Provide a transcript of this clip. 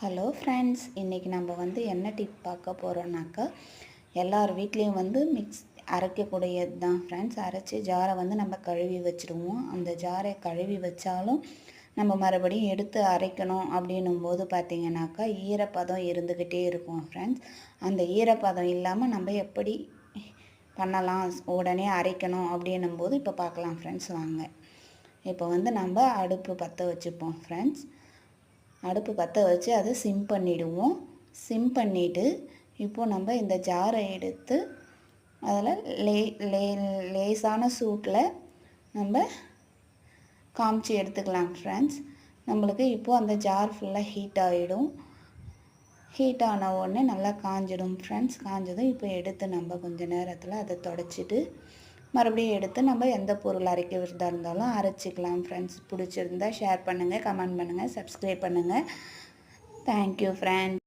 Hello friends, இன்றைக்கி நம்ம என்ன டிப் பார்க்க போகிறோன்னாக்கா, எல்லார் வீட்லேயும் அரைக்கக்கூடியது தான் ஃப்ரெண்ட்ஸ். அரைச்சி ஜாரை நம்ம கழுவி வச்சுடுவோம். அந்த ஜாரை கழுவி வச்சாலும் நம்ம மறுபடியும் எடுத்து அரைக்கணும் அப்படின்னும் போது பார்த்திங்கனாக்கா ஈரப்பதம் இருந்துக்கிட்டே இருக்கும் ஃப்ரெண்ட்ஸ். அந்த ஈரப்பதம் இல்லாமல் நம்ம எப்படி பண்ணலாம், உடனே அரைக்கணும் அப்படின்னும் போது இப்போ பார்க்கலாம் ஃப்ரெண்ட்ஸ். வாங்க, இப்போ நம்ம அடுப்பு பற்ற வச்சுப்போம் ஃப்ரெண்ட்ஸ். அடுப்பு பற்ற வச்சு அதை சிம் பண்ணிவிடுவோம். சிம் பண்ணிவிட்டு இப்போது நம்ம இந்த ஜாரை எடுத்து அதில் லேசான சூட்டில் நம்ம காமிச்சு எடுத்துக்கலாம் ஃப்ரெண்ட்ஸ். நம்மளுக்கு இப்போது அந்த ஜார் ஃபுல்லாக ஹீட் ஆகிடும். ஹீட் ஆன உடனே நல்லா காஞ்சிடும் ஃப்ரெண்ட்ஸ். காஞ்சதும் இப்போ எடுத்து நம்ம கொஞ்சம் நேரத்தில் அதை தொடச்சிட்டு மறுபடியும் எடுத்து நம்ம எந்த பொருள் அரைக்கிறதா இருந்தாலும் அரைச்சிக்கலாம் ஃப்ரெண்ட்ஸ். பிடிச்சிருந்தா ஷேர் பண்ணுங்கள், கமெண்ட் பண்ணுங்கள், சப்ஸ்கிரைப் பண்ணுங்கள். Thank you friends.